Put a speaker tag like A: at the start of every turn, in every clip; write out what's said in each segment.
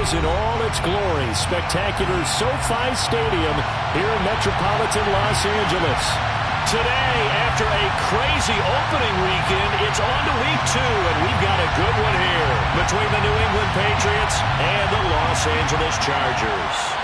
A: is in all its glory. Spectacular SoFi Stadium here in metropolitan Los Angeles. Today, after a crazy opening weekend, it's on to week 2, and we've got a good one here between the New England Patriots and the Los Angeles Chargers.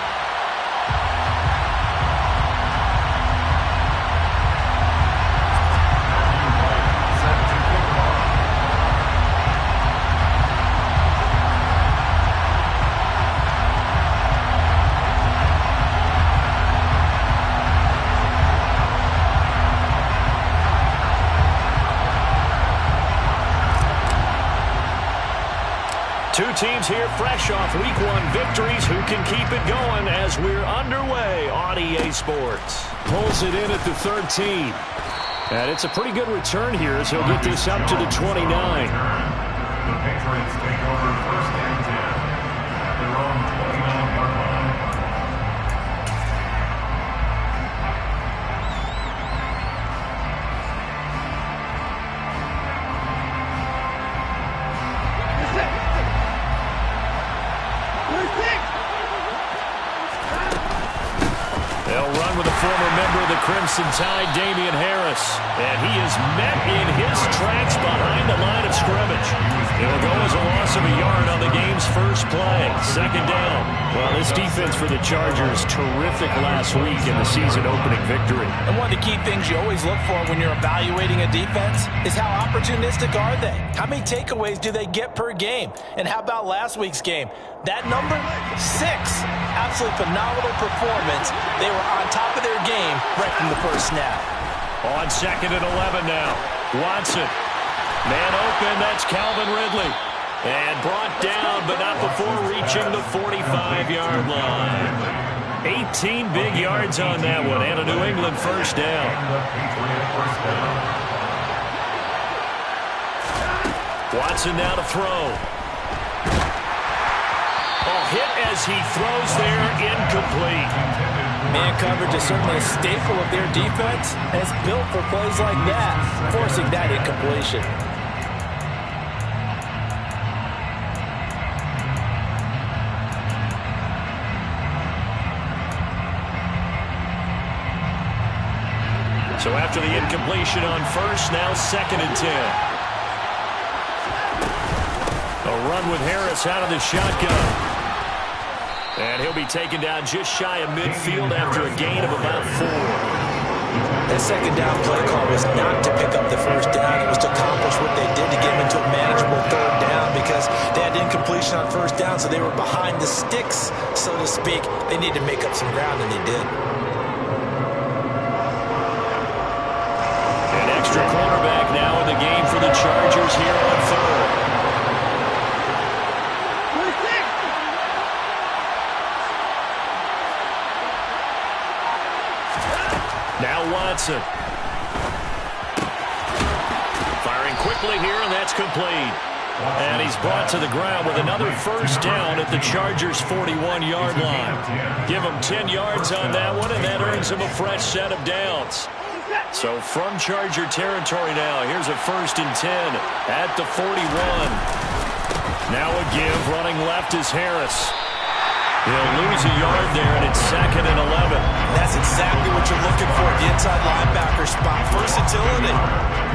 A: Two teams here fresh off Week 1 victories. Who can keep it going as we're underway on EA Sports? Pulls it in at the 13. And it's a pretty good return here as he'll get this up to the 29.
B: The Patriots take over first and 10 at their own 29-yard line.
A: They'll run with a former member of the Crimson Tide, Damian Harris. And he is met in his tracks behind the line of scrimmage. It'll go as a loss of a yard on the game's first play. Second down. Well, this defense for the Chargers, terrific last week in the season-opening victory.
C: And one of the key things you always look for when you're evaluating a defense is how opportunistic are they? How many takeaways do they get per game? And how about last week's game? That number, 6. Absolutely phenomenal performance. They were on top of their game right from the first snap.
A: On 2nd and 11 now. Watson. Man open, that's Calvin Ridley. And brought down, but not before reaching the 45-yard line. 18 big yards on that one, and a New England first down. Watson now to throw. Hit as he throws there, incomplete.
C: Man coverage is certainly a staple of their defense, and it's built for plays like that, forcing that incompletion.
A: So after the incompletion on first, now 2nd and 10. A run with Harris out of the shotgun. And he'll be taken down just shy of midfield after a gain of about 4.
C: That second down play call was not to pick up the first down. It was to accomplish what they did to get them into a manageable third down because they had incompletion on first down, so they were behind the sticks, so to speak. They needed to make up some ground, and they did.
A: An extra cornerback now in the game for the Chargers here on 3rd. Now Watson. Firing quickly here, and that's complete. And he's brought to the ground with another first down at the Chargers' 41-yard line. Give him 10 yards on that one, and that earns him a fresh set of downs. So from Charger territory now, here's a 1st and 10 at the 41. Now a give, running left is Harris. He'll lose a yard there, and it's 2nd and 11.
C: That's exactly what you're looking for at the inside linebacker spot. Versatility.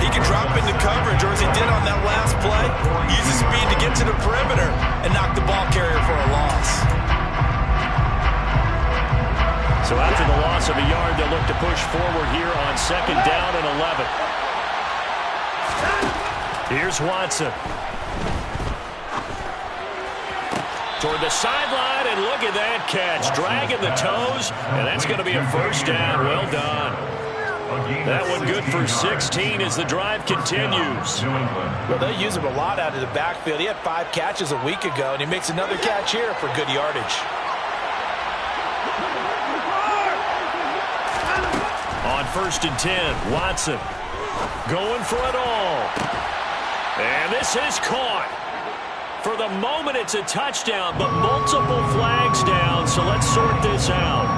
C: He can drop into coverage, or as he did on that last play, use his speed to get to the perimeter and knock the ball carrier for a loss.
A: So after the loss of a yard, they'll look to push forward here on 2nd down and 11. Here's Watson. Toward the sideline, and look at that catch. Dragging the toes, and that's going to be a first down. Well done. That one good for 16 as the drive continues.
C: Well, they use him a lot out of the backfield. He had 5 catches a week ago, and he makes another catch here for good yardage.
A: On 1st and 10, Watson going for it all. And this is caught. For the moment, it's a touchdown, but multiple flags down, so let's sort this out.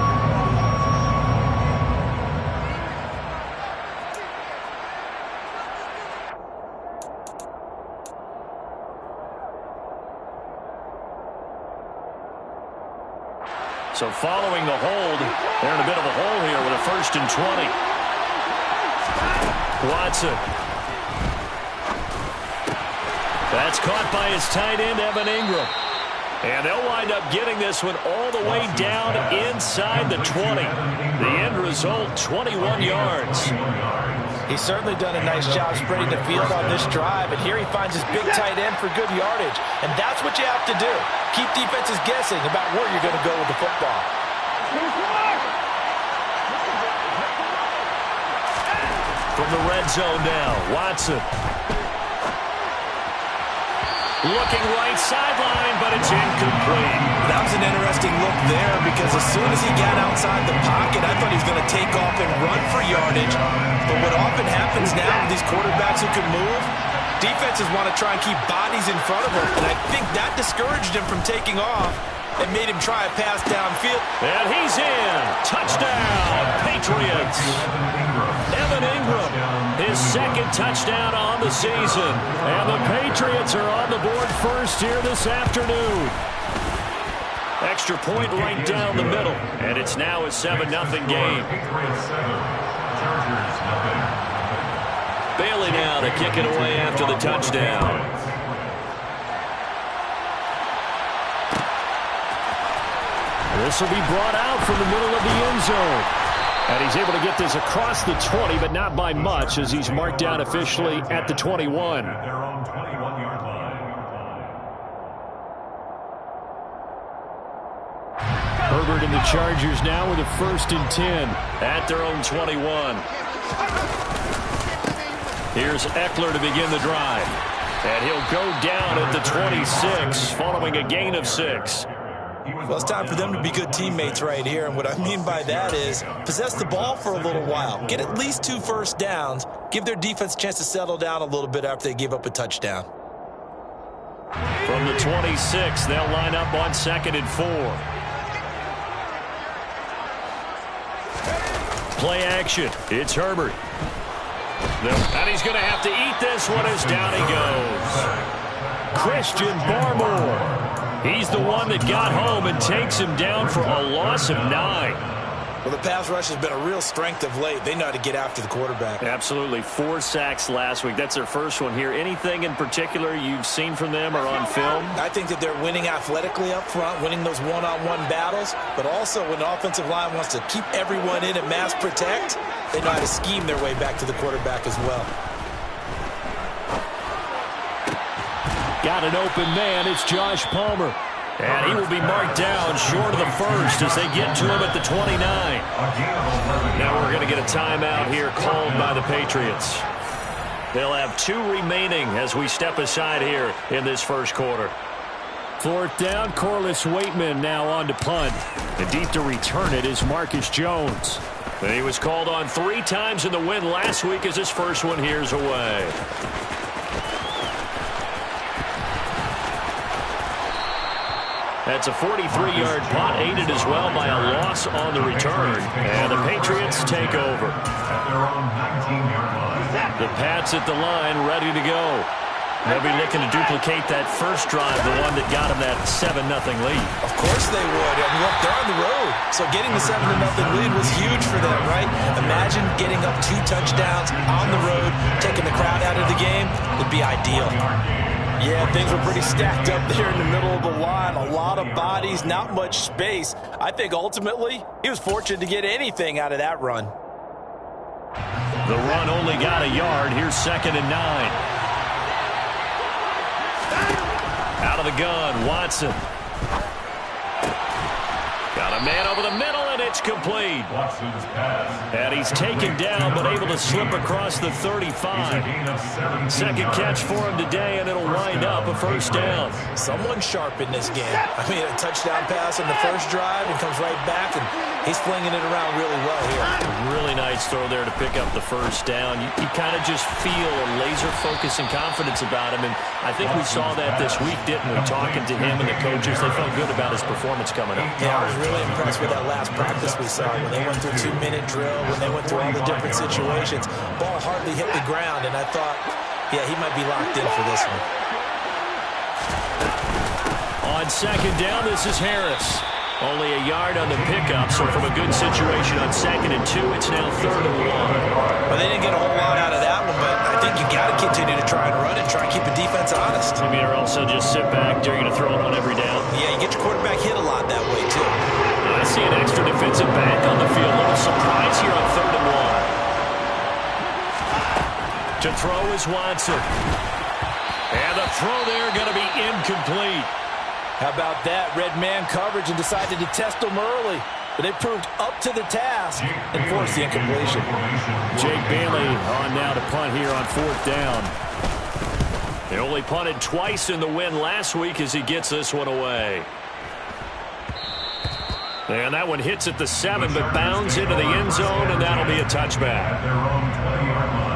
A: So following the hold, they're in a bit of a hole here with a 1st and 20. Watson. That's caught by his tight end, Evan Ingram. And they'll wind up getting this one all the way down inside the 20. The end result, 21 yards.
C: He's certainly done a nice job spreading the field on this drive, and here he finds his big tight end for good yardage. And that's what you have to do. Keep defenses guessing about where you're going to go with the football.
A: From the red zone now, Watson. Looking right sideline, but it's incomplete.
C: That was an interesting look there because as soon as he got outside the pocket, I thought he was going to take off and run for yardage. But what often happens now with these quarterbacks who can move, defenses want to try and keep bodies in front of them. And I think that discouraged him from taking off and made him try a pass downfield.
A: And he's in. Touchdown, Patriots. Evan Ingram, his 2nd touchdown on the season. And the Patriots are on the board first here this afternoon. Extra point right down the middle. And it's now a 7-0 game. Bailey now to kick it away after the touchdown. This will be brought out from the middle of the end zone. And he's able to get this across the 20, but not by much as he's marked down officially at the 21.
B: At their own 21-yard line.
A: Herbert and the Chargers now with a 1st and 10 at their own 21. Here's Eckler to begin the drive. And he'll go down at the 26 following a gain of 6.
C: Well, it's time for them to be good teammates right here. And what I mean by that is possess the ball for a little while. Get at least 2 first downs. Give their defense a chance to settle down a little bit after they give up a touchdown.
A: From the 26, they'll line up on 2nd and 4. Play action. It's Herbert. And he's going to have to eat this one as down he goes. Christian Barmore. He's the one that got home and takes him down for a loss of 9.
C: Well, the pass rush has been a real strength of late. They know how to get after the quarterback.
A: Absolutely. 4 sacks last week. That's their first one here. Anything in particular you've seen from them or on film?
C: I think that they're winning athletically up front, winning those one-on-one battles, but also when the offensive line wants to keep everyone in and mass protect, they know how to scheme their way back to the quarterback as well.
A: Got an open man. It's Josh Palmer. And he will be marked down short of the 1st as they get to him at the 29. Now we're going to get a timeout here called by the Patriots. They'll have 2 remaining as we step aside here in this first quarter. 4th down, Corliss Waitman now on to punt. And deep to return it is Marcus Jones. And he was called on 3 times in the win last week as his first one here's away. That's a 43-yard punt, aided as well by a loss on the return. And the Patriots take over.
B: At their own 19-yard line.
A: The Pats at the line, ready to go. They'll be looking to duplicate that first drive, the one that got them that 7-0 lead.
C: Of course they would. I mean, look, they're on the road. So getting the 7-0 lead was huge for them, right? Imagine getting up 2 touchdowns on the road, taking the crowd out of the game. Would be ideal. Yeah, things were pretty stacked up there in the middle of the line. A lot of bodies, not much space. I think ultimately he was fortunate to get anything out of that run.
A: The run only got a yard. Here's 2nd and 9. Out of the gun, Watson. Got a man over the middle, and it's complete.
B: Watson's pass.
A: And he's taken down, but able to slip across the 35. Second catch for him today, and it'll wind up a first down.
C: Someone sharp in this game. I mean, a touchdown pass on the first drive and comes right back, and he's flinging it around really well here.
A: Really nice throw there to pick up the first down. You kind of just feel a laser focus and confidence about him, and I think we saw that this week, didn't we? Talking to him and the coaches, they felt good about his performance coming up.
C: Yeah, I was really impressed with that last practice we saw when they went through 2-minute drill, when they went through all the different situations. Ball hardly hit the ground, and I thought, yeah, he might be locked in for this one.
A: On second down, this is Harris. Only a yard on the pickup, so from a good situation on 2nd and 2, it's now 3rd and 1.
C: Well, they didn't get a whole lot out of that one, but I think you got to continue to try and run it, try and keep the defense honest.
A: You mean, or also just sit back, you're going to throw it on every down?
C: Yeah, you get your quarterback hit a lot that way, too.
A: I see an extra defensive back on the field. A little surprise here on 3rd and 1. To throw is Watson. And the throw there going to be incomplete.
C: How about that? Red man coverage and decided to test them early. But they proved up to the task and forced the incompletion.
A: Jake Bailey on now to punt here on 4th down. They only punted twice in the win last week as he gets this one away. And that one hits at the 7, but bounds into the end zone, and that'll be a touchback.
B: At their own 20-yard line.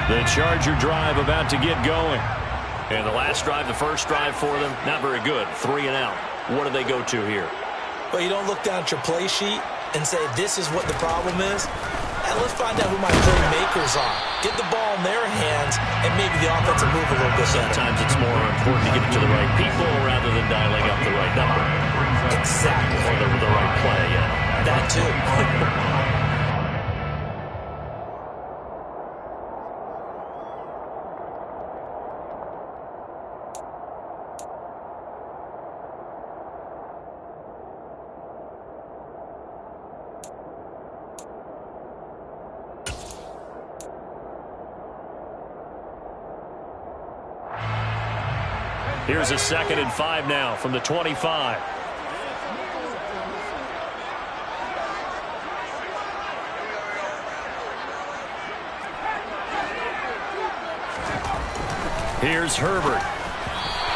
A: The Charger drive about to get going. And the last drive, the first drive for them, not very good. 3 and out. What do they go to here?
C: Well, you don't look down at your play sheet and say, this is what the problem is. And let's find out who my playmakers are. Get the ball in their hands, and maybe the offense will move a little bit better.
A: Sometimes it's more important to get it to the right people rather than dialing up the right number.
C: Exactly.
A: Or the right play, yeah.
C: That too.
A: Here's a 2nd and 5 now from the 25. Here's Herbert.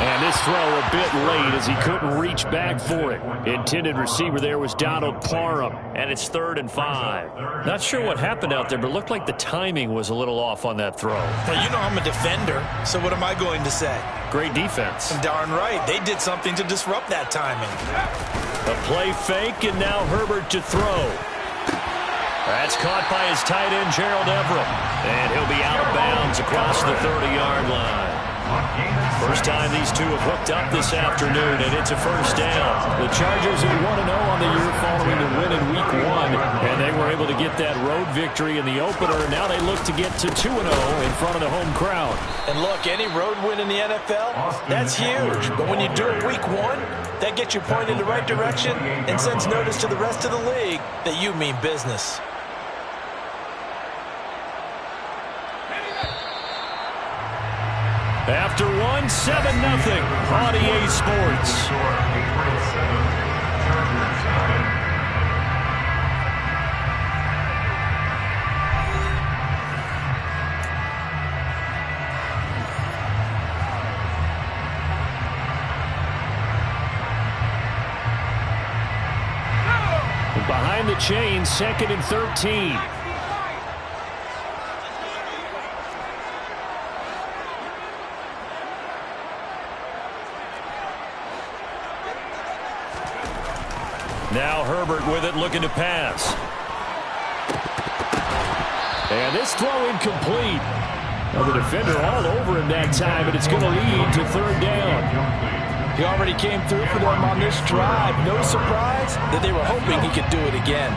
A: And this throw a bit late as he couldn't reach back for it. Intended receiver there was Donald Parham, and it's 3rd and 5. Not sure what happened out there, but it looked like the timing was a little off on that throw.
C: Well, you know I'm a defender, so what am I going to say?
A: Great defense.
C: Darn right. They did something to disrupt that timing.
A: A play fake, and now Herbert to throw. That's caught by his tight end, Gerald Everett. And he'll be out of bounds across the 30-yard line. First time these two have hooked up this afternoon, and it's a first down. The Chargers are 1-0 on the year following the win in Week 1, and they were able to get that road victory in the opener, and now they look to get to 2-0 in front of the home crowd.
C: And look, any road win in the NFL, that's huge. But when you do it Week 1, that gets you pointed in the right direction and sends notice to the rest of the league that you mean business.
A: After 1, 7-0 on EA Sports. Behind the chain, 2nd and 13. Now Herbert with it, looking to pass. And this throw incomplete. Now the defender all over him that time, but it's going to lead to 3rd down.
C: He already came through for them on this drive. No surprise that they were hoping he could do it again.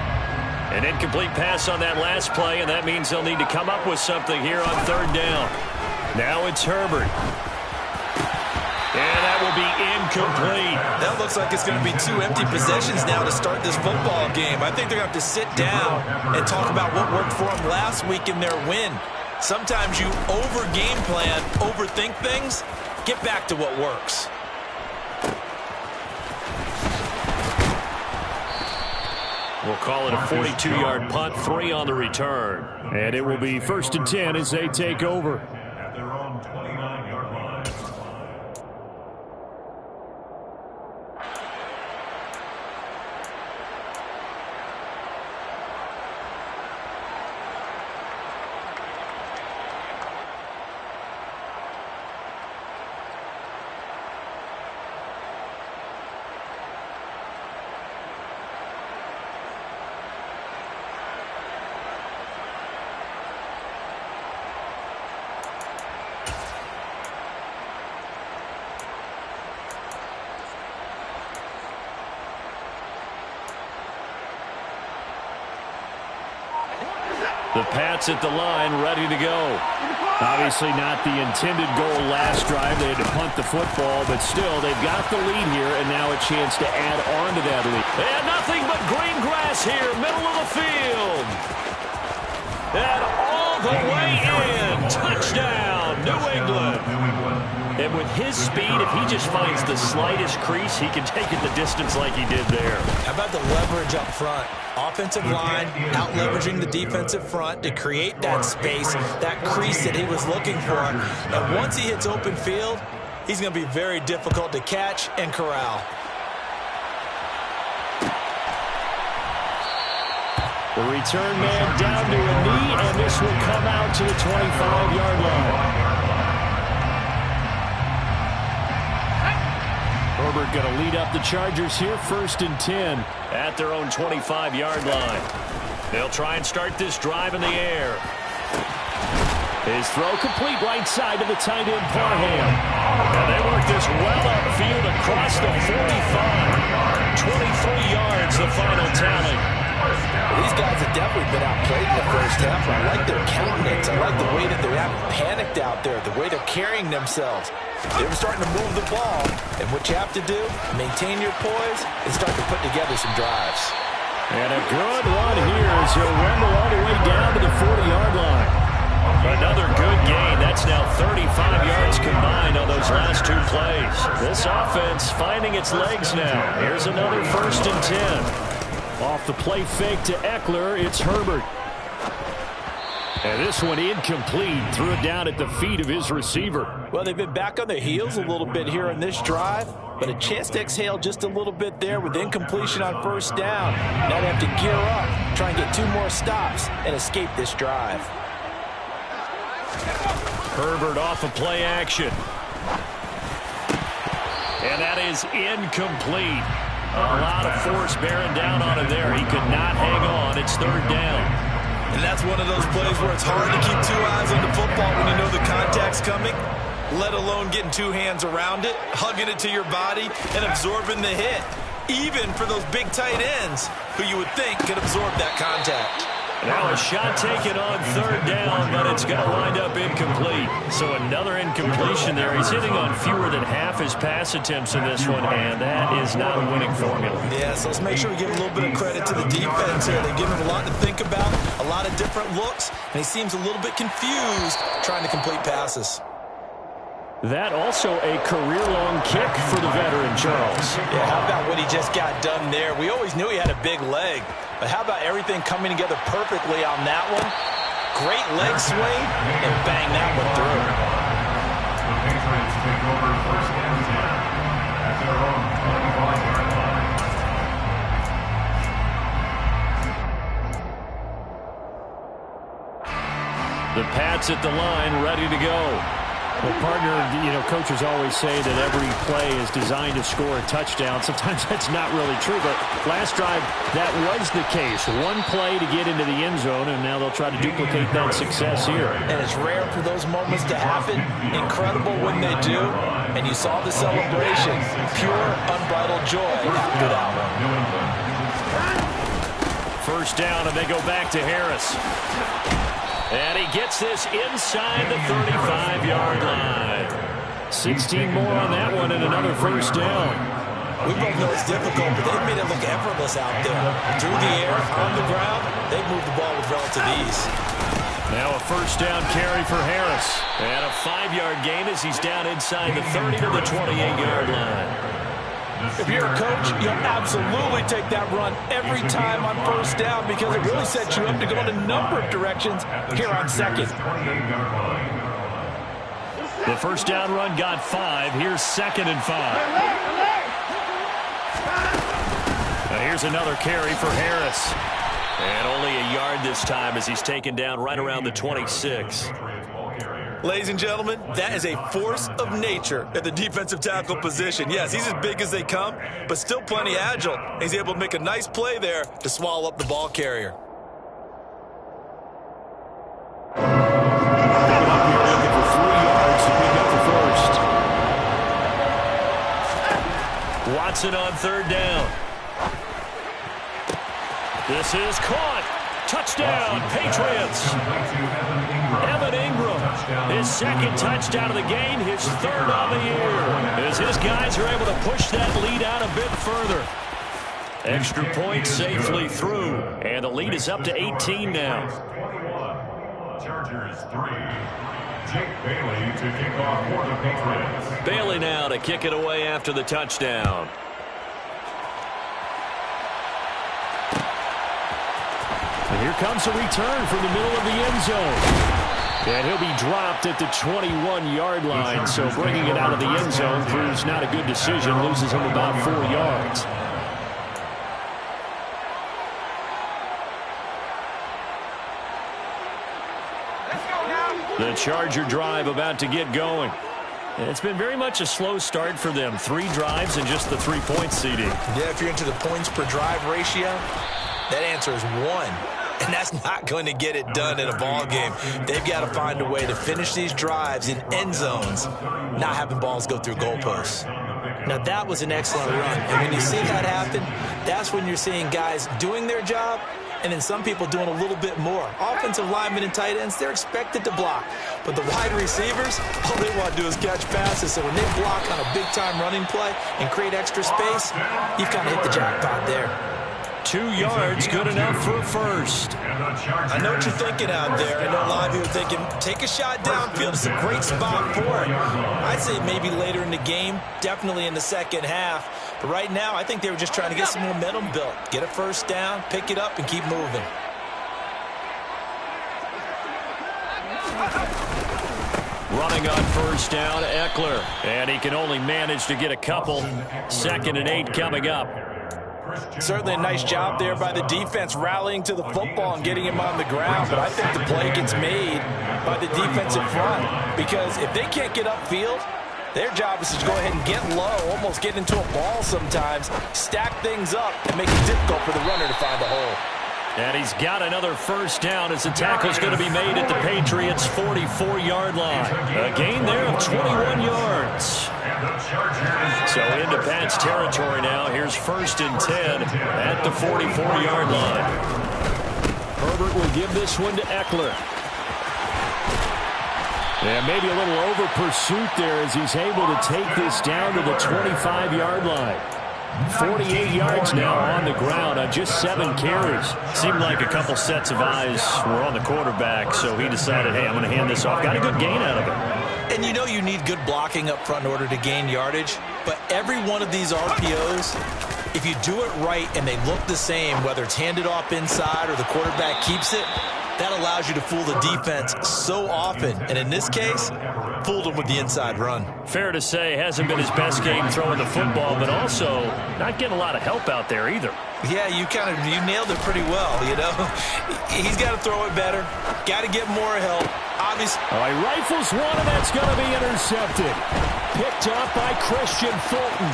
A: An incomplete pass on that last play, and that means they'll need to come up with something here on 3rd down. Now it's Herbert. And that will be incomplete.
C: That looks like it's going to be 2 empty possessions now to start this football game. I think they're going to have to sit down and talk about what worked for them last week in their win. Sometimes you over-game plan, overthink things. Get back to what works.
A: We'll call it a 42-yard punt, 3 on the return. And it will be 1st and 10 as they take over.
B: At their own 29-yard line.
A: The Pats at the line, ready to go.
D: Obviously not the intended goal last drive. They had to punt the football, but still, they've got the lead here, and now a chance to add on to that lead.
A: And nothing but green grass here, middle of the field. And all the way in. Touchdown, New England. And with his speed, if he just finds the slightest crease, he can take it the distance like he did there.
C: How about the leverage up front? Offensive line out-leveraging the defensive front to create that space, that crease that he was looking for. And once he hits open field, he's going to be very difficult to catch and corral.
A: The return man down to a knee, and this will come out to the 25-yard line. Herbert going to lead up the Chargers here, 1st and 10 at their own 25-yard line. They'll try and start this drive in the air. His throw complete right side to the tight end, Parham. And they work this well upfield across the 45. 23 yards, the final tally.
C: These guys have definitely been outplayed in the first half. I like their countenance. I like the way that they're acting panicked out there, the way they're carrying themselves. They were starting to move the ball, and what you have to do, maintain your poise and start to put together some drives.
A: And a good one here as he'll rumble all the way down to the 40-yard line. Another good gain. That's now 35 yards combined on those last 2 plays. This offense finding its legs now. Here's another 1st and 10. Off the play fake to Eckler, it's Herbert. And this one incomplete. Threw it down at the feet of his receiver.
C: Well, they've been back on their heels a little bit here in this drive, but a chance to exhale just a little bit there with incompletion on 1st down. Now they have to gear up, try and get 2 more stops, and escape this drive.
A: Herbert off of play action. And that is incomplete. A lot of force bearing down on him there. He could not hang on. It's 3rd down.
C: And that's one of those plays where it's hard to keep 2 eyes on the football when you know the contact's coming, let alone getting 2 hands around it, hugging it to your body, and absorbing the hit. Even for those big tight ends who you would think could absorb that contact.
A: Now a shot taken on 3rd down, but it's going to wind up incomplete. So another incompletion there. He's hitting on fewer than half his pass attempts in this one, and that is not a winning formula.
C: Yeah, so let's make sure we give a little bit of credit to the defense here. They give him a lot to think about, a lot of different looks, and he seems a little bit confused trying to complete passes.
A: That also a career-long kick for the veteran, Charles.
C: Yeah, how about what he just got done there? We always knew he had a big leg, but how about everything coming together perfectly on that one? Great leg swing, and bang that one through.
B: The Patriots take over 1st and 10 at their own 25-yard line.
A: The Pats at the line, ready to go.
D: Well, partner, coaches always say that every play is designed to score a touchdown. Sometimes that's not really true, but last drive, that was the case. 1 play to get into the end zone, and now they'll try to duplicate that success here.
C: And it's rare for those moments to happen. Incredible when they do. And you saw the celebration. Pure, unbridled joy after that one.
A: 1st down, and they go back to Harris. And he gets this inside the 35-yard line. 16 more on that one and another 1st down.
C: We both know it's difficult, but they've made it look effortless out there. Through the air, on the ground, they've moved the ball with relative ease.
A: Now a 1st down carry for Harris. And a 5-yard gain as he's down inside the 30 to the 28-yard line.
C: If you're a coach, you'll absolutely take that run every time on 1st down because it really sets you up to go in a number of directions here on 2nd.
A: The 1st down run got 5. Here's 2nd and 5. Now here's another carry for Harris. And only a yard this time as he's taken down right around the 26.
C: Ladies and gentlemen, that is a force of nature at the defensive tackle position. Yes, he's as big as they come, but still plenty agile. He's able to make a nice play there to swallow up the ball carrier.
D: Looking for 3 yards to pick up the 1st.
A: Watson on 3rd down. This is caught. Touchdown, Patriots. Evan Ingram, his second touchdown of the game, his third on the year, as his guys are able to push that lead out a bit further. Extra point safely through, and the lead is up to 18 now.
B: Chargers 3. Jake Bailey to kick off for the Patriots.
A: Bailey now to kick it away after the touchdown.
D: And here comes a return from the middle of the end zone. And he'll be dropped at the 21-yard line, so bringing it out of the end zone proves not a good decision, loses him about 4 yards. The Charger drive about to get going. It's been very much a slow start for them. 3 drives and just the 3 points, CD.
C: Yeah, if you're into the points per drive ratio, that answer is 1. And that's not going to get it done in a ball game. They've got to find a way to finish these drives in end zones, not having balls go through goalposts. Now, that was an excellent run. And when you see that happen, that's when you're seeing guys doing their job and then some people doing a little bit more. Offensive linemen and tight ends, they're expected to block. But the wide receivers, all they want to do is catch passes. So when they block on a big-time running play and create extra space, you've kind of hit the jackpot there.
A: 2 yards, good enough for a first.
C: I know what you're thinking out there. I know a lot of you are thinking, take a shot downfield. It's a great spot for it. I'd say maybe later in the game, definitely in the second half. But right now, I think they were just trying to get some momentum built. Get a first down, pick it up, and keep moving.
A: Running on first down, Eckler. And he can only manage to get a couple. 2nd and 8 coming up.
C: Certainly a nice job there by the defense rallying to the football and getting him on the ground. But I think the play gets made by the defensive front, because if they can't get upfield, their job is to go ahead and get low, almost get into a ball sometimes, stack things up, and make it difficult for the runner to find a hole.
A: And he's got another first down as the tackle's going to be made at the Patriots' 44-yard line. A gain there of 21 yards. So into Pat's territory now. Here's 1st and 10 at the 44-yard line. Herbert will give this one to Eckler. And maybe a little over pursuit there as he's able to take this down to the 25-yard line. 48 yards now on the ground on just 7 carries.
D: Seemed like a couple sets of eyes were on the quarterback, so he decided, hey, I'm going to hand this off. Got a good gain out of it.
C: And you know you need good blocking up front in order to gain yardage. But every one of these RPOs, if you do it right and they look the same, whether it's handed off inside or the quarterback keeps it, that allows you to fool the defense so often. And in this case, fooled them with the inside run.
D: Fair to say, hasn't been his best game throwing the football, but also not getting a lot of help out there either.
C: Yeah, you nailed it pretty well, you know. He's got to throw it better. Got to get more help. Obviously.
D: All right, rifles one, and that's going to be intercepted. Picked up by Christian Fulton.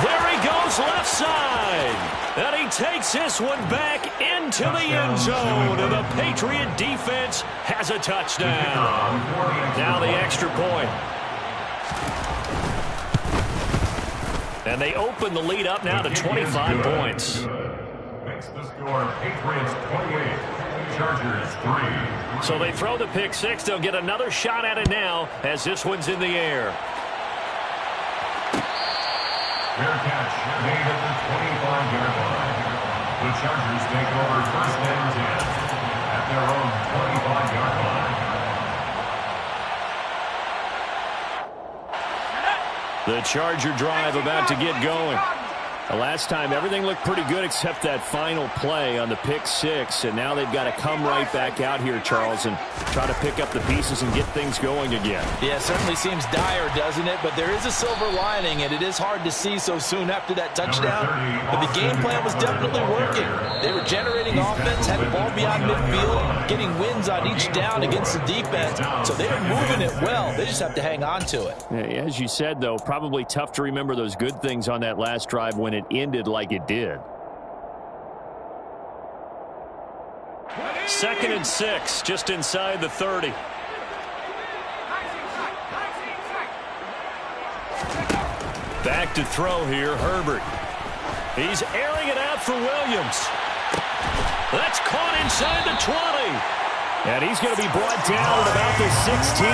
D: There he goes left side. And he takes this one back into the end zone. And the Patriot defense has a touchdown. Now the extra point. And they open the lead up now to 25 points.
B: Makes the score Patriots 28, Chargers 3.
D: So they throw the pick six. They'll get another shot at it now as this one's in the air.
B: Fair catch made at the 25-yard line. The Chargers take over 1st and 10 at their own 25-yard line.
D: The Charger drive about to get going. The last time, everything looked pretty good except that final play on the pick six. And now they've got to come right back out here, Charles, and try to pick up the pieces and get things going again.
C: Yeah, it certainly seems dire, doesn't it? But there is a silver lining, and it is hard to see so soon after that touchdown. But the game plan was definitely working. They were generating offense, had the ball beyond midfield, getting wins on each down against the defense. So they were moving it well. They just have to hang on to it.
D: Yeah, as you said, though, probably tough to remember those good things on that last drive when it ended like it did.
A: 2nd and 6, just inside the 30. Back to throw here, Herbert. He's airing it out for Williams. That's caught inside the 20.
D: And he's going to be brought down at about the 16.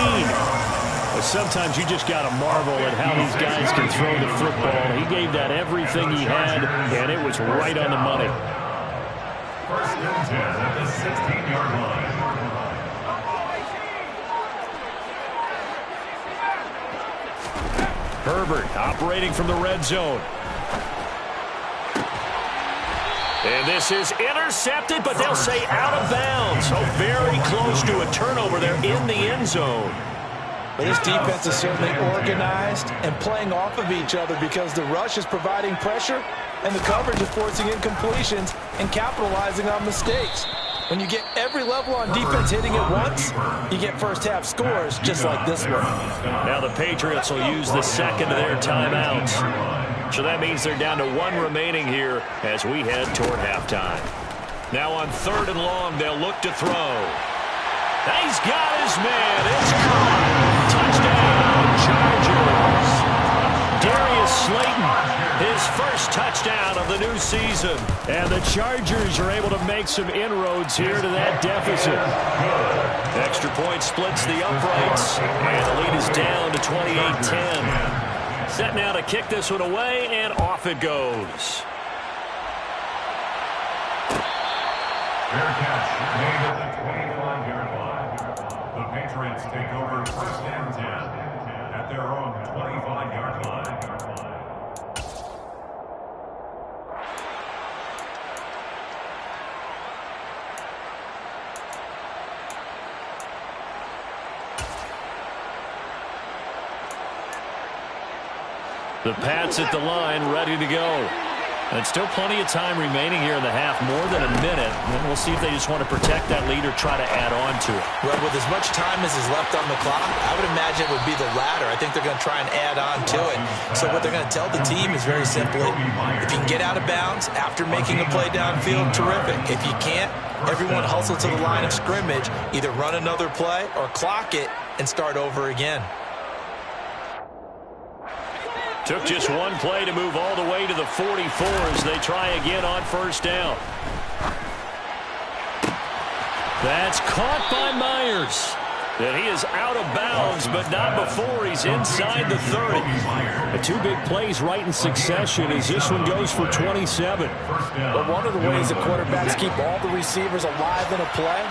D: But sometimes you just got to marvel at how these guys can throw the football. He gave that everything he had, and it was right on the money.
B: First and 10 at the 16-yard line.
A: Herbert operating from the red zone. And this is intercepted, but they'll say out of bounds. So very close to a turnover there in the end zone.
C: But this defense is certainly organized and playing off of each other because the rush is providing pressure and the coverage is forcing incompletions and capitalizing on mistakes. When you get every level on defense hitting at once, you get first-half scores just like this one.
A: Now the Patriots will use the second of their timeouts. So that means they're down to one remaining here as we head toward halftime. Now on 3rd and long, they'll look to throw. He's got his man. It's caught. Touchdown, Chargers. Darius Slayton, his first touchdown of the new season. And the Chargers are able to make some inroads here to that deficit. Extra point splits the uprights, and the lead is down to 28-10. Set now to kick this one away, and off it goes.
B: Fair catch made at the 25-yard line. The Patriots take over 1st and 10 at their own 25-yard line.
A: The Pats at the line, ready to go. And still plenty of time remaining here in the half, more than a minute. And we'll see if they just want to protect that lead or try to add on to it.
C: Well, with as much time as is left on the clock, I would imagine it would be the latter. I think they're going to try and add on to it. So what they're going to tell the team is very simply, if you can get out of bounds after making a play downfield, terrific. If you can't, everyone hustle to the line of scrimmage, either run another play or clock it and start over again.
A: Took just one play to move all the way to the 44 as they try again on 1st down. That's caught by Myers. And he is out of bounds, but not before he's inside the 30.
D: The two big plays right in succession as this one goes for 27.
C: But one of the ways that quarterbacks keep all the receivers alive in a play,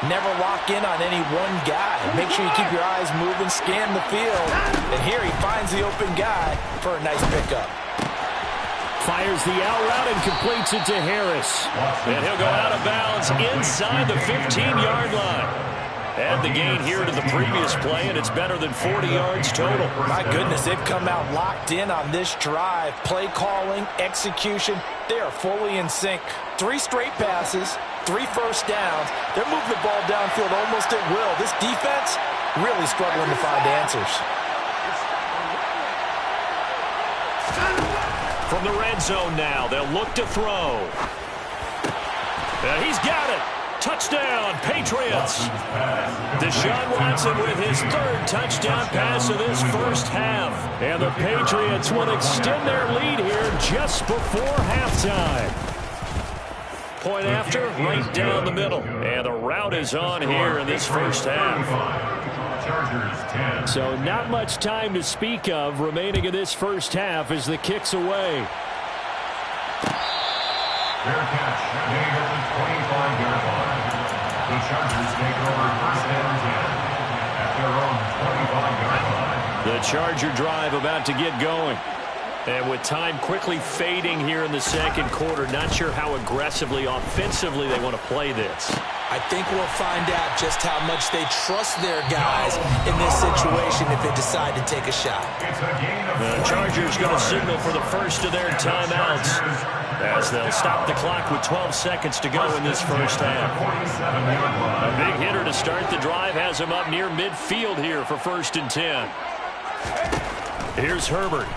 C: never lock in on any one guy. Make sure you keep your eyes moving, scan the field. And here he finds the open guy for a nice pickup.
D: Fires the out route and completes it to Harris.
A: And he'll go out of bounds inside the 15-yard line. Add the gain here to the previous play, and it's better than 40 yards total.
C: My goodness, they've come out locked in on this drive. Play calling, execution, they are fully in sync. 3 straight passes, 3 first downs. They're moving the ball downfield almost at will. This defense really struggling to find answers.
A: From the red zone now, they'll look to throw. And he's got it. Touchdown, Patriots. Deshaun Watson with his 3rd touchdown pass of this first half.
D: And the Patriots will extend their lead here just before halftime.
A: Point after, right down the middle. And the route is on here in this first half.
D: So not much time to speak of remaining in this first half as the kick's away.
B: Fair catch made at the 25-yard line. The Chargers take over 1st and 10 at their own 25-yard line.
A: The Charger drive about to get going. And with time quickly fading here in the second quarter, not sure how aggressively, offensively they want to play this.
C: I think we'll find out just how much they trust their guys in this situation if they decide to take a shot.
A: The Chargers going to signal for the first of their timeouts as they'll stop the clock with 12 seconds to go in this first half. A big hitter to start the drive has him up near midfield here for 1st and 10. Here's Herbert.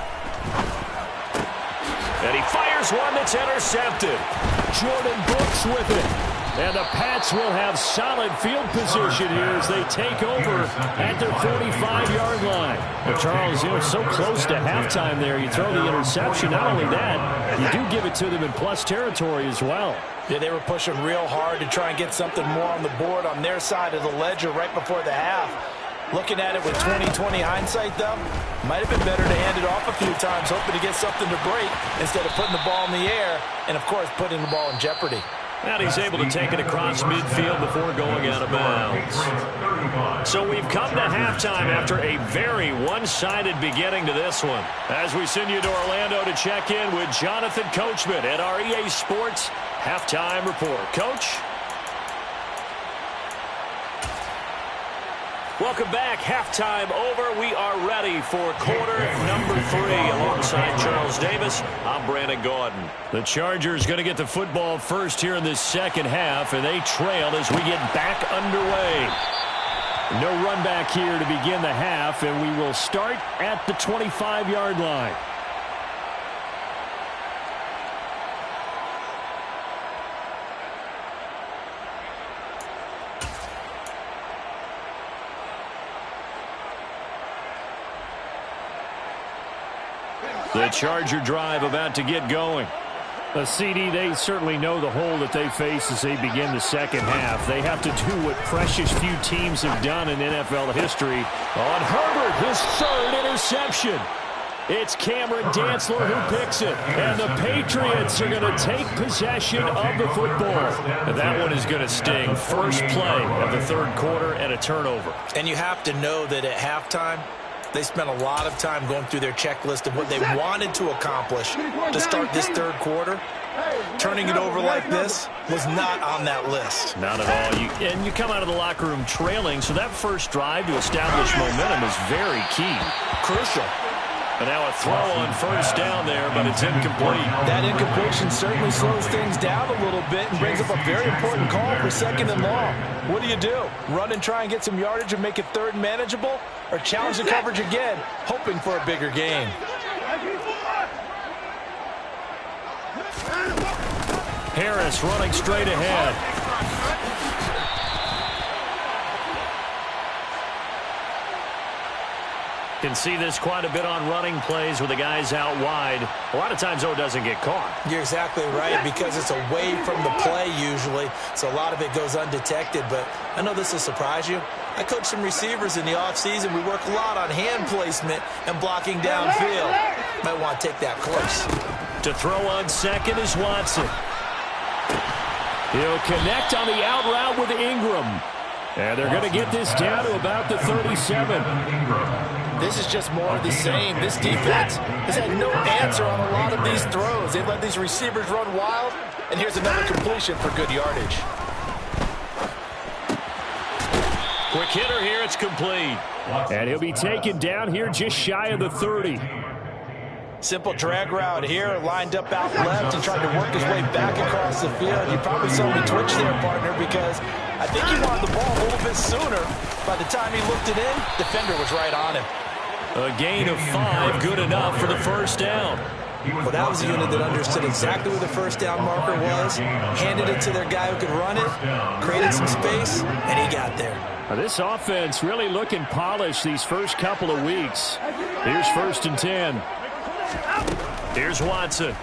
A: And he fires one that's intercepted.
D: Jordan Brooks with it. And the Pats will have solid field position here as they take over at their 45-yard line. Well, Charles, so close to halftime there. You throw the interception. Not only that, you do give it to them in plus territory as well.
C: Yeah, they were pushing real hard to try and get something more on the board on their side of the ledger right before the half. Looking at it with 20/20 hindsight, though, might have been better to hand it off a few times, hoping to get something to break instead of putting the ball in the air and, of course, putting the ball in jeopardy.
A: And he's able to take it across midfield before going out of bounds. So we've come to halftime after a very one-sided beginning to this one. As we send you to Orlando to check in with Jonathan Coachman at our EA Sports Halftime Report. Coach? Welcome back. Halftime over. We are ready for quarter number 3. Alongside Charles Davis, I'm Brandon Gaudin. The Chargers going to get the football first here in this second half, and they trail as we get back underway. No run back here to begin the half, and we will start at the 25-yard line. The Charger drive about to get going. CD, they certainly know the hole that they face as they begin the second half. They have to do what precious few teams have done in NFL history. On Herbert, his third interception. It's Cameron Dantzler who picks it. And the Patriots are going to take possession of the football. And that one is going to sting. First play of the third quarter and a turnover.
C: And you have to know that at halftime, they spent a lot of time going through their checklist of what they wanted to accomplish to start this third quarter. Turning it over like this was not on that list.
A: Not at all. You come out of the locker room trailing, so that first drive to establish momentum is very key.
C: Crucial.
A: And now a throw on first down there, but it's incomplete.
C: That incompletion certainly slows things down a little bit and brings up a very important call for second and long. What do? Run and try and get some yardage and make it third and manageable? Or challenge the coverage again, hoping for a bigger gain?
A: Harris running straight ahead. Can see this quite a bit on running plays with the guys out wide. A lot of times, though, it doesn't get caught.
C: You're exactly right, because it's away from the play usually, so a lot of it goes undetected. But I know this will surprise you. I coach some receivers in the offseason. We work a lot on hand placement and blocking downfield. Might want to take that course.
A: To throw on second is Watson. He'll connect on the out route with Ingram. And they're going to get this down to about the 37.
C: This is just more of the same. This defense has had no answer on a lot of these throws. They've let these receivers run wild, and here's another completion for good yardage.
A: Quick hitter here, it's complete.
D: And he'll be taken down here just shy of the 30.
C: Simple drag route here, lined up out left and tried to work his way back across the field. You probably saw me twitch there, partner, because I think he wanted the ball a little bit sooner. By the time he looked it in, defender was right on him.
A: A gain of 5, good enough for the first down.
C: Well, that was a unit that understood exactly where the first down marker was, handed it to their guy who could run it, created some space, and he got there.
D: This offense really looking polished these first couple of weeks. Here's 1st and 10.
A: Here's Watson.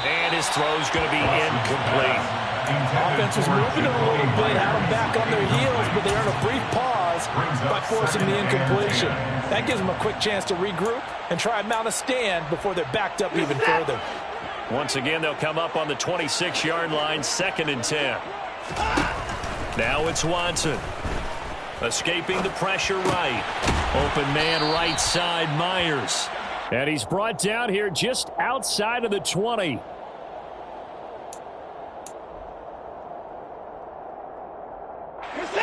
A: And his throw's going to be incomplete.
C: Offense was moving a little bit, had them back on their heels, but they earned a brief pause by forcing the incompletion. That gives them a quick chance to regroup and try and mount a stand before they're backed up even further.
A: Once again, they'll come up on the 26-yard line, 2nd and 10. Now it's Watson. Escaping the pressure right. Open man right side, Myers.
D: And he's brought down here just outside of the 20.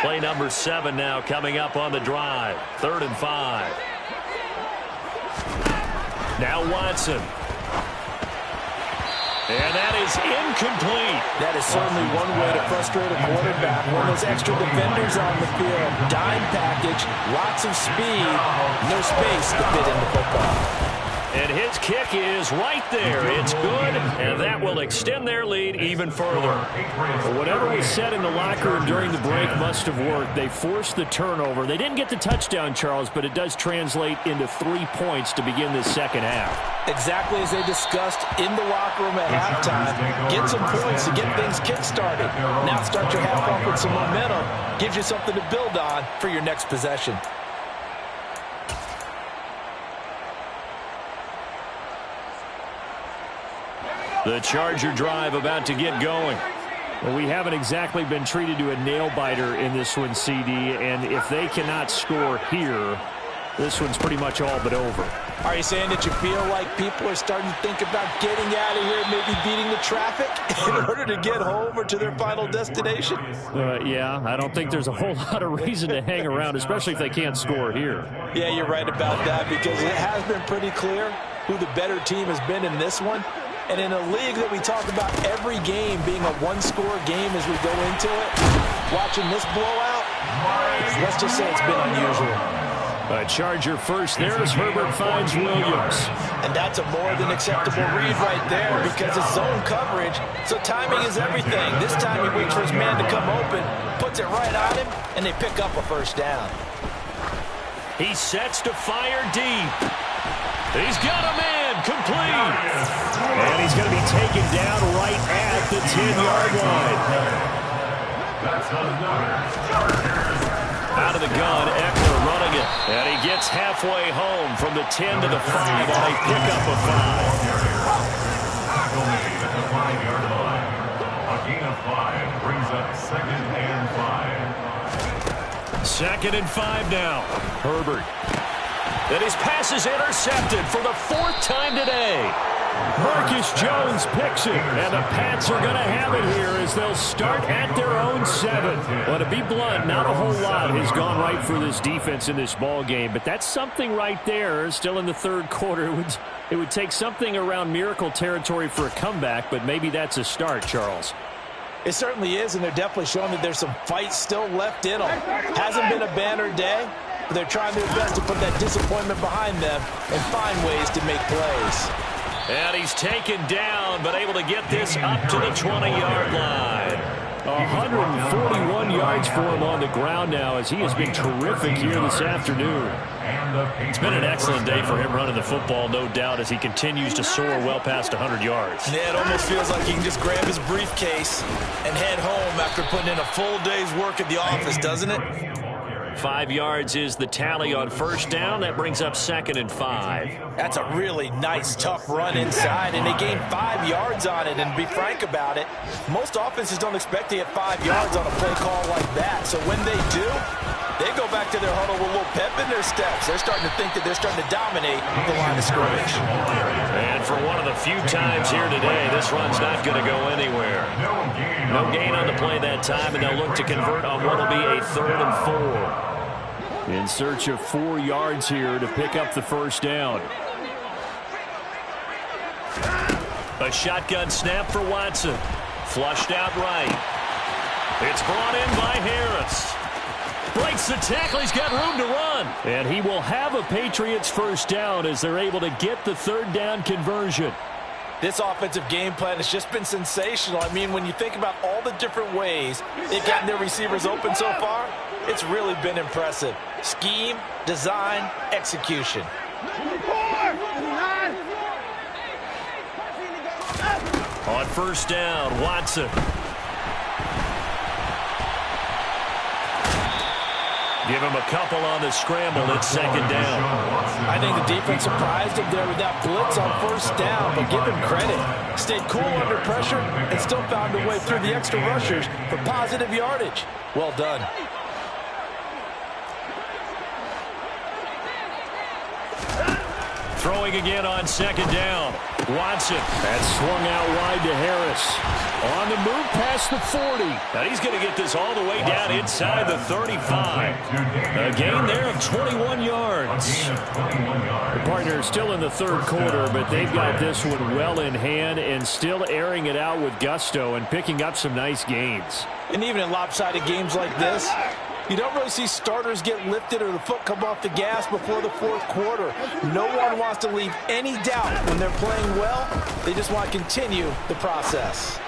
A: Play number 7 now coming up on the drive. 3rd and 5. Now Watson. And that is incomplete.
C: That is certainly one way to frustrate a quarterback. One of those extra defenders on the field. Dime package, lots of speed, no space to fit in the football.
A: And his kick is right there. It's good, and that will extend their lead even further.
D: Well, whatever was said in the locker room during the break must have worked. They forced the turnover. They didn't get the touchdown, Charles, but it does translate into 3 points to begin this second half.
C: Exactly as they discussed in the locker room at halftime. Get some points to get things kick-started. Now start your half off with some momentum. Gives you something to build on for your next possession.
A: The Charger drive about to get going.
D: Well, we haven't exactly been treated to a nail-biter in this one, CD, and if they cannot score here, this one's pretty much all but over.
C: Are you saying that you feel like people are starting to think about getting out of here, maybe beating the traffic in order to get home or to their final destination?
D: Yeah, I don't think there's a whole lot of reason to hang around, especially if they can't score here.
C: Yeah, you're right about that, because it has been pretty clear who the better team has been in this one. And in a league that we talk about every game being a one-score game as we go into it, watching this blowout, let's just say it's been unusual.
D: A Charger first there as Herbert finds Williams.
C: And that's a more than acceptable read right there because it's zone coverage, so timing is everything. This time he waits for his man to come open, puts it right on him, and they pick up a first down.
A: He sets to fire deep. He's got a man complete.
D: And he's going to be taken down right at the 10-yard line.
A: Out of the gun, Eckler running it. And he gets halfway home from the 10 to the 5 on a pickup of 5.
B: At the 5-yard line. A gain of 5 brings up 2nd and 5.
A: 2nd and 5 now. Herbert. And his pass is intercepted for the 4th time today.
D: Marcus Jones picks it, and the Pats are going to have it here as they'll start at their own 7. Well, to be blunt, not a whole lot has gone right for this defense in this ball game, but that's something right there. Still in the 3rd quarter, it would take something around miracle territory for a comeback, but maybe that's a start, Charles.
C: It certainly is, and they're definitely showing that there's some fight still left in them. Hasn't been a banner day, but they're trying their best to put that disappointment behind them and find ways to make plays.
A: And he's taken down, but able to get this up to the 20-yard line.
D: 141 yards for him on the ground now as he has been terrific here this afternoon.
A: It's been an excellent day for him running the football, no doubt, as he continues to soar well past 100 yards.
C: Yeah, it almost feels like he can just grab his briefcase and head home after putting in a full day's work at the office, doesn't it?
A: 5 yards is the tally on first down. That brings up 2nd and 5.
C: That's a really nice, tough run inside, and they gained 5 yards on it. And to be frank about it, most offenses don't expect to get 5 yards on a play call like that. So when they do, they go back to their huddle with a little pep in their steps. They're starting to think that they're starting to dominate the line of scrimmage.
A: And for one of the few times here today, this run's not going to go anywhere. No gain on the play that time, and they'll look to convert on what will be a 3rd and 4.
D: In search of 4 yards here to pick up the first down.
A: A shotgun snap for Watson. Flushed out right. It's brought in by Harris. Breaks the tackle. He's got room to run.
D: And he will have a Patriots first down as they're able to get the 3rd down conversion.
C: This offensive game plan has just been sensational. I mean, when you think about all the different ways they've gotten their receivers open so far, it's really been impressive. Scheme, design, execution.
A: On first down, Watson. Give him a couple on the scramble. It's 2nd down.
C: I think the defense surprised him there with that blitz on first down, but give him credit. Stayed cool under pressure and still found a way through the extra rushers for positive yardage. Well done.
A: Throwing again on 2nd down. Watson.
D: That's swung out wide to Harris. On the move past the 40.
A: And he's going to get this all the way down inside the 35. A gain there of 21 yards.
D: The partner is still in the 3rd quarter, but they've got this one well in hand and still airing it out with gusto and picking up some nice gains.
C: And even in lopsided games like this, You don't really see starters get lifted or the foot come off the gas before the fourth quarter. No one wants to leave any doubt when they're playing well. They just want to continue the process.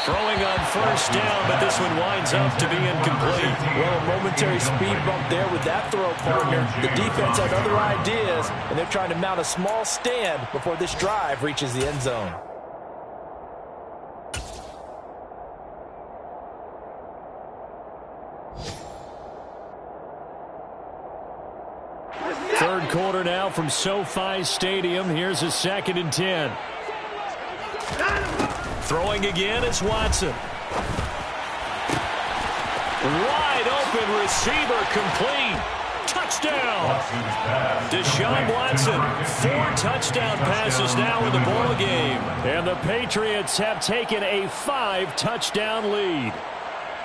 A: Throwing on first down, but this one winds up to be incomplete.
C: Well, a momentary speed bump there with that throw, partner. The defense has other ideas, and they're trying to mount a small stand before this drive reaches the end zone.
A: Third quarter now from SoFi Stadium. Here's a 2nd and 10. Throwing again is Watson. Wide open receiver, complete. Touchdown. Deshaun Watson, 4 touchdown passes now in the ball game. And the Patriots have taken a 5-touchdown lead.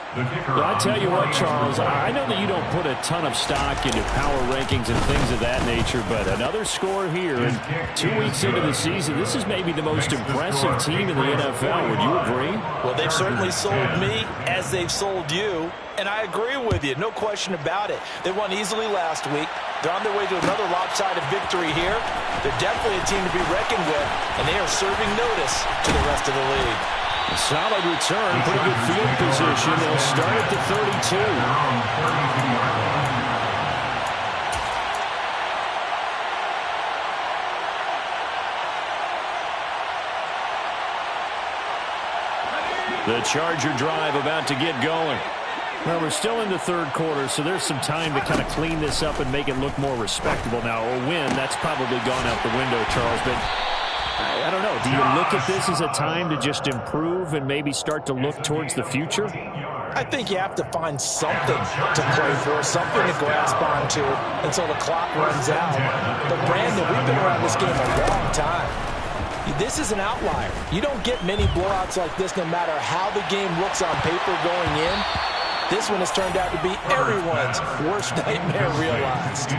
D: Well, I tell you what, Charles, I know that you don't put a ton of stock into power rankings and things of that nature, but another score here, and 2 weeks into the season, this is maybe the most impressive team in the NFL. Would you agree?
C: Well, they've certainly sold me as they've sold you, and I agree with you, no question about it. They won easily last week. They're on their way to another lopsided victory here. They're definitely a team to be reckoned with, and they are serving notice to the rest of the league.
A: Solid return, pretty good field position. They'll start at the 32. The Charger drive about to get going.
D: Well, we're still in the third quarter, so there's some time to kind of clean this up and make it look more respectable. Now, a win, that's probably gone out the window, Charles, but I don't know. Do you look at this as a time to just improve and maybe start to look towards the future?
C: I think you have to find something to play for, something to grasp onto until the clock runs out. But, Brandon, we've been around this game a long time. This is an outlier. You don't get many blowouts like this no matter how the game looks on paper going in. This one has turned out to be everyone's worst nightmare realized.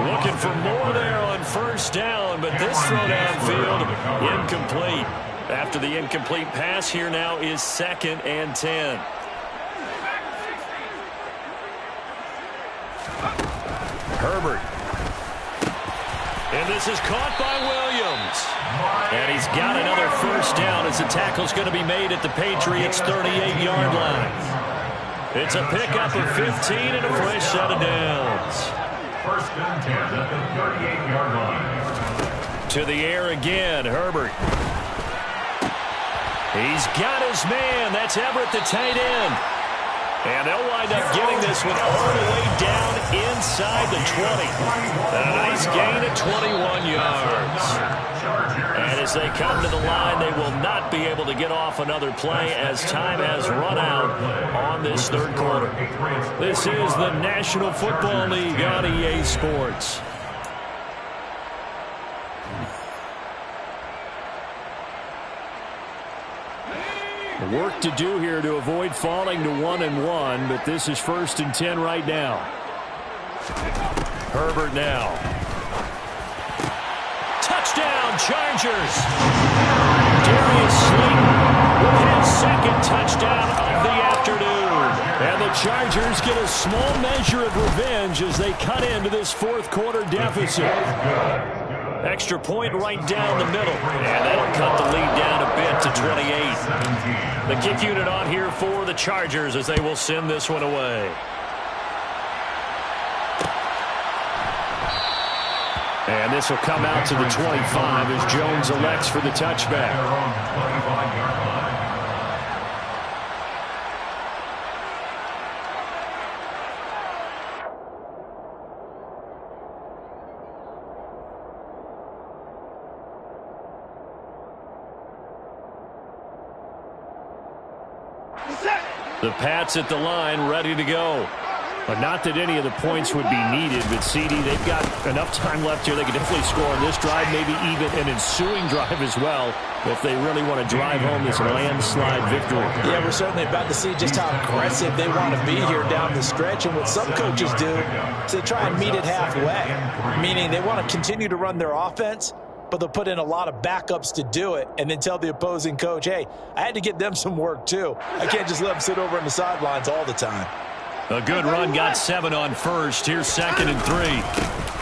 A: Looking for more there on first down, but this throw downfield incomplete. After the incomplete pass, here now is 2nd and 10. Herbert. And this is caught by Williams. And he's got another first down as the tackle's going to be made at the Patriots' 38-yard line. It's a pickup of 15 and a fresh set of downs.
B: 1st and 10 at the 38-yard line.
A: To the air again, Herbert. He's got his man. That's Everett, the tight end. And they'll wind up getting this one all the way down inside the 20. A nice gain of 21 yards. And as they come to the line, they will not be able to get off another play as time has run out on this third quarter. This is the National Football League on EA Sports.
D: Work to do here to avoid falling to 1-1, but this is 1st and 10 right now.
A: Herbert now. Touchdown, Chargers. Darius Slayton with his 2nd touchdown of the afternoon. And the Chargers get a small measure of revenge as they cut into this 4th quarter deficit. Extra point right down the middle. And that'll cut the lead down a bit to 28. The kick unit on here for the Chargers as they will send this one away.
D: And this will come out to the 25 as Jones elects for the touchback.
A: The Pats at the line, ready to go.
D: But not that any of the points would be needed, but CD, they've got enough time left here. They can definitely score on this drive, maybe even an ensuing drive as well, if they really want to drive home this landslide victory.
C: Yeah, we're certainly about to see just how aggressive they want to be here down the stretch. And what some coaches do is they try and meet it halfway, meaning they want to continue to run their offense, but they'll put in a lot of backups to do it and then tell the opposing coach, hey, I had to get them some work too. I can't just let them sit over on the sidelines all the time.
A: A good run got 7 on first. Here's 2nd and 3.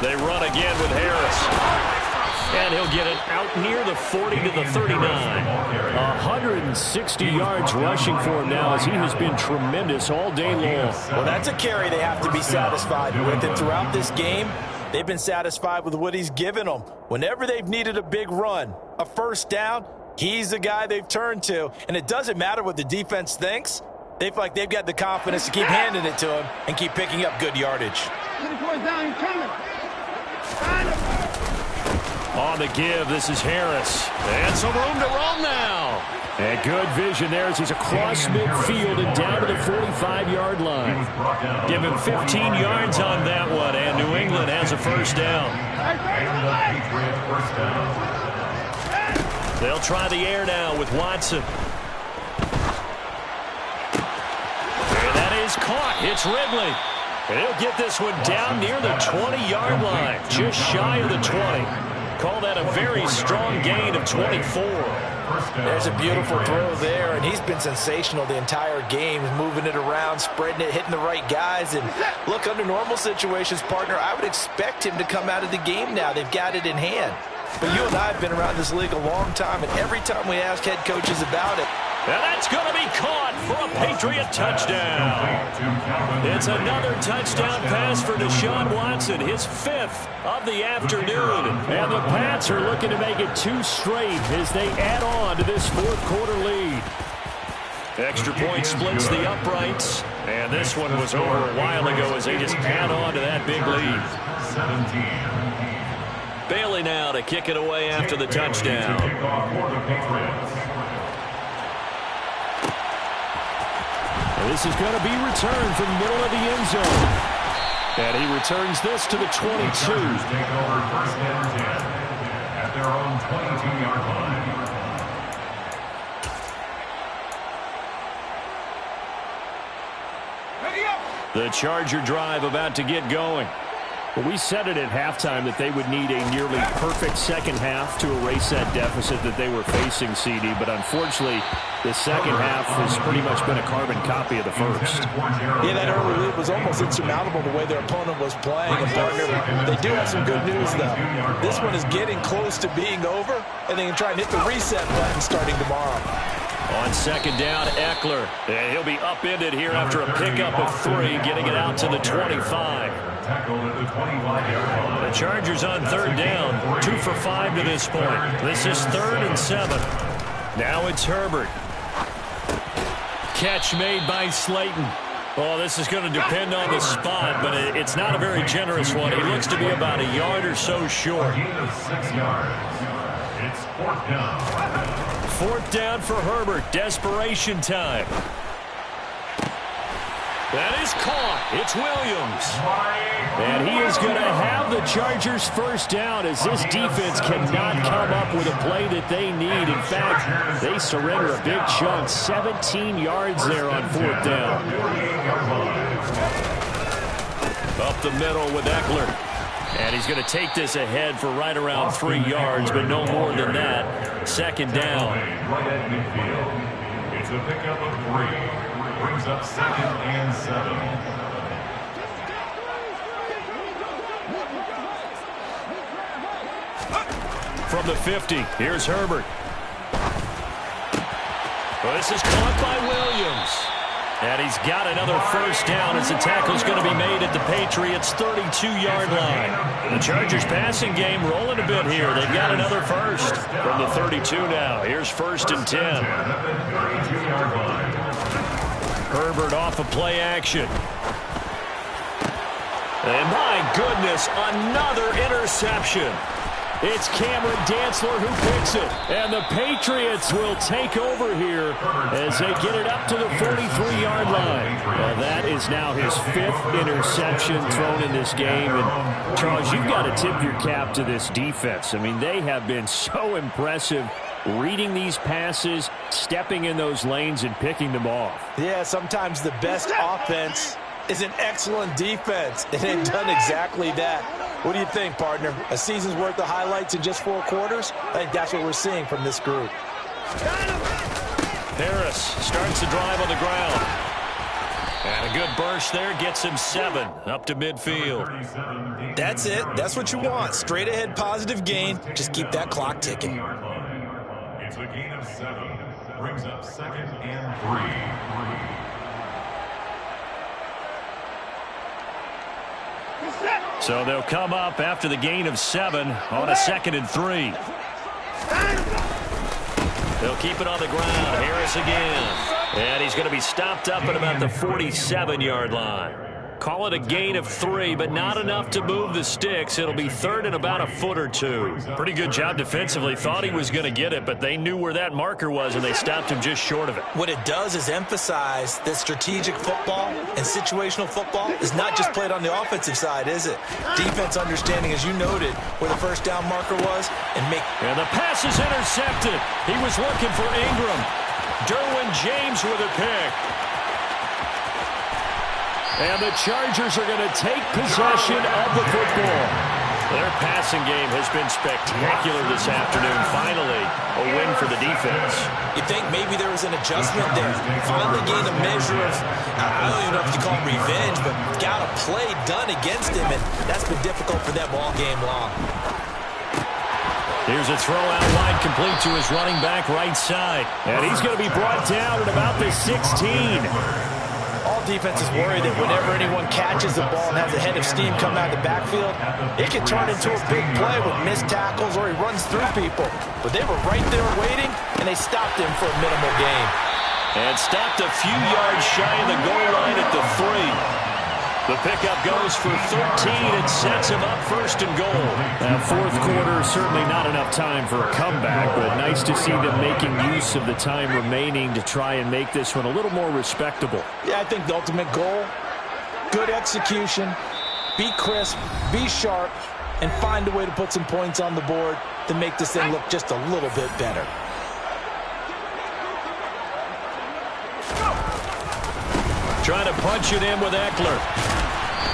A: They run again with Harris. And he'll get it out near the 40 to the 39.
D: 160 yards rushing for him now as he has been tremendous all day long.
C: Well, that's a carry they have to be satisfied with. And throughout this game, they've been satisfied with what he's given them. Whenever they've needed a big run, a first down, he's the guy they've turned to. And it doesn't matter what the defense thinks. They feel like they've got the confidence to keep handing it to him and keep picking up good yardage.
A: On the give, this is Harris. And some room to run now.
D: And good vision there as he's across midfield and down to the 45-yard line.
A: Give him 15 yards on that one, and New England has a first down. They'll try the air now with Watson. And that is caught. It's Ridley. And he'll get this one down near the 20-yard line, just shy of the 20. Call that a very strong gain of 24.
C: There's a beautiful throw there, and he's been sensational the entire game, moving it around, spreading it, hitting the right guys. And look, under normal situations, partner, I would expect him to come out of the game now. They've got it in hand. But you and I have been around this league a long time, and every time we ask head coaches about it,
A: and that's going to be caught for a Patriot touchdown. It's another touchdown pass for Deshaun Watson, his 5th of the afternoon. And the Pats are looking to make it 2 straight as they add on to this 4th quarter lead. Extra point splits the uprights. And this one was over a while ago as they just add on to that big lead.
B: 17.
A: Bailey now to kick it away after the touchdown.
D: This is going to be returned from the middle of the end zone. And he returns this to the 22.
B: Take over first and 10 at their own 22-yard line.
A: The Charger drive about to get going.
D: Well, we said it at halftime that they would need a nearly perfect second half to erase that deficit that they were facing, CD. But unfortunately, the second half has pretty much been a carbon copy of the first.
C: Yeah, that early lead was almost insurmountable the way their opponent was playing. And partner, they do have some good news, though. This one is getting close to being over, and they can try and hit the reset button starting tomorrow.
A: On second down, Eckler. And he'll be upended here after a pickup of 3, getting it out to the 25. The Chargers on 3rd down, 2 for 5 to this point. This is 3rd and 7. Now it's Herbert. Catch made by Slayton. Oh, this is going to depend on the spot, but it's not a very generous one. He looks to be about a yard or so short.
B: A gain of 6 yards. It's 4th down.
A: 4th down for Herbert. Desperation time. That is caught. It's Williams.
D: And he is going to have the Chargers first down as this defense cannot come up with a play that they need. In fact, they surrender a big chunk. 17 yards there on 4th down.
A: Up the middle with Eckler. And he's going to take this ahead for right around 3 yards, but no more than that. 2nd down.
B: Right at midfield. It's a pickup of 3. Brings up 2nd and 7.
A: From the 50, here's Herbert. Well, this is caught by Williams. And he's got another first down as the tackle's going to be made at the Patriots' 32-yard line. The Chargers passing game rolling a bit here. They've got another first from the 32 now. Here's 1st and 10. Herbert off of play action. And my goodness, another interception. It's Cameron Dantzler who picks it. And the Patriots will take over here as they get it up to the 43-yard line. Well, that is now his 5th interception thrown in this game. And, Charles, you've got to tip your cap to this defense. I mean, they have been so impressive reading these passes, stepping in those lanes, and picking them off.
C: Yeah, sometimes the best offense is an excellent defense, and they've done exactly that. What do you think, partner? A season's worth of highlights in just 4 quarters? I think that's what we're seeing from this group.
A: Harris starts the drive on the ground. And a good burst there gets him 7 up to midfield.
C: That's it. That's what you want. Straight ahead positive gain. Just keep that clock ticking.
B: It's a gain of 7. Brings up 2nd and 3.
A: So they'll come up after the gain of 7 on a 2nd and 3. They'll keep it on the ground. Harris again. And he's going to be stopped up at about the 47-yard line. Call it a gain of 3, but not enough to move the sticks. It'll be 3rd and about a foot or 2. Pretty good job defensively. Thought he was going to get it, but they knew where that marker was, and they stopped him just short of it.
C: What it does is emphasize that strategic football and situational football is not just played on the offensive side, is it? Defense understanding, as you noted, where the first down marker was, and
A: the pass is intercepted. He was looking for Ingram. Derwin James with a pick. And the Chargers are going to take possession of the football. Their passing game has been spectacular this afternoon. Finally, a win for the defense.
C: You think maybe there was an adjustment there. Finally gained a measure of, I don't even know if you call it revenge, but got a play done against him, and that's been difficult for them all game long.
A: Here's a throw out wide, complete to his running back right side. And he's going to be brought down at about the 16.
C: All defenses worry that whenever anyone catches the ball and has a head of steam come out of the backfield, it can turn into a big play with missed tackles or he runs through people. But they were right there waiting, and they stopped him for a minimal gain.
A: And stopped a few yards shy of the goal line at the 3. The pickup goes for 13 and sets him up 1st and goal.
D: Now, 4th quarter, certainly not enough time for a comeback, but nice to see them making use of the time remaining to try and make this one a little more respectable.
C: Yeah, I think the ultimate goal, good execution, be crisp, be sharp, and find a way to put some points on the board to make this thing look just a little bit better.
A: Trying to punch it in with Eckler.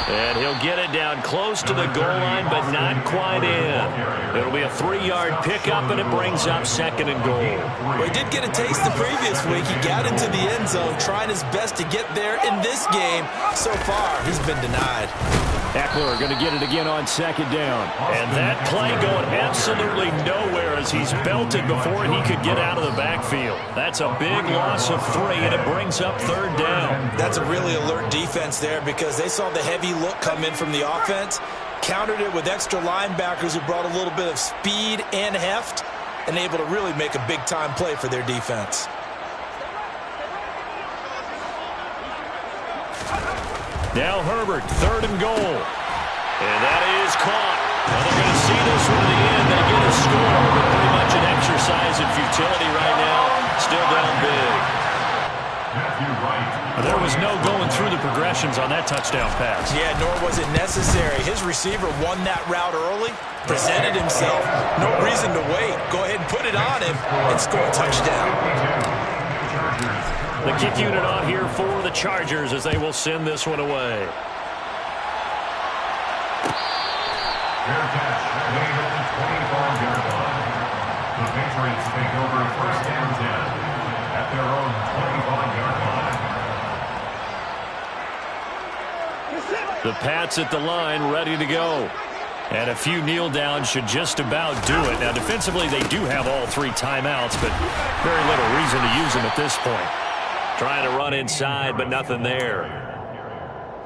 A: And he'll get it down close to the goal line, but not quite in. It'll be a 3-yard pickup, and it brings up 2nd and goal.
C: Well, he did get a taste the previous week. He got into the end zone, trying his best to get there in this game. So far, he's been denied.
D: Eckler going to get it again on 2nd down.
A: And that play going absolutely nowhere as he's belted before he could get out of the backfield. That's a big loss of 3, and it brings up 3rd down.
C: That's a really alert defense there because they saw the heavy look come in from the offense, countered it with extra linebackers who brought a little bit of speed and heft, and able to really make a big-time play for their defense.
A: Now Herbert, 3rd and goal. And that is caught. Well, they're going to see this one to the end. They get a score, but pretty much an exercise in futility right now. Still down big. There was no going through the progressions on that touchdown pass.
C: Yeah, nor was it necessary. His receiver won that route early, presented himself. No reason to wait. Go ahead and put it on him and score a touchdown.
A: The kick unit on here for the Chargers as they will send this one away.
B: Fair catch made at the 25-yard line. The Patriots take over 1st and 10 at their own 25-yard line.
A: The Pats at the line ready to go. And a few kneel downs should just about do it. Now defensively they do have all 3 timeouts, but very little reason to use them at this point. Trying to run inside, but nothing there.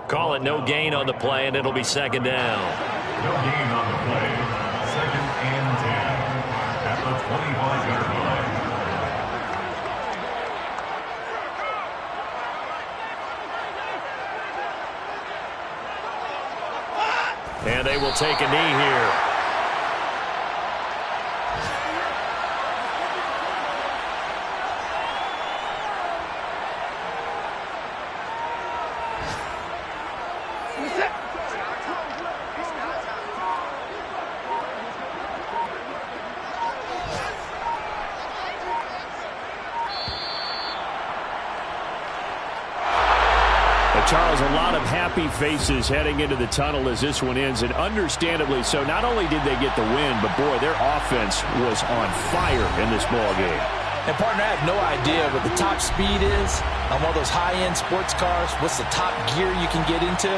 A: Call it no gain on the play, and it'll be 2nd down.
B: No gain on the play. 2nd and 10 at the 25-yard line.
A: And they will take a knee here.
D: Charles, a lot of happy faces heading into the tunnel as this one ends, and understandably so. Not only did they get the win, but boy, their offense was on fire in this ball game.
C: And, partner, I have no idea what the top speed is on one of those high-end sports cars. What's the top gear you can get into?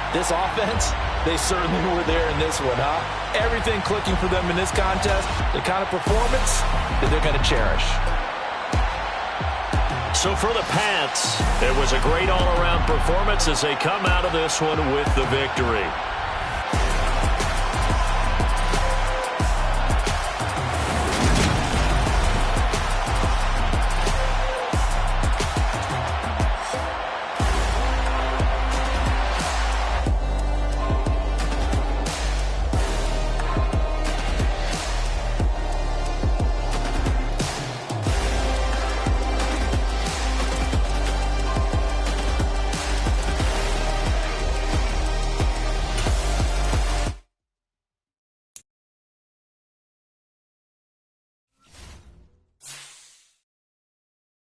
C: This offense, they certainly were there in this one, huh? Everything clicking for them in this contest, the kind of performance that they're going to cherish.
A: So for the Pats, it was a great all-around performance as they come out of this one with the victory.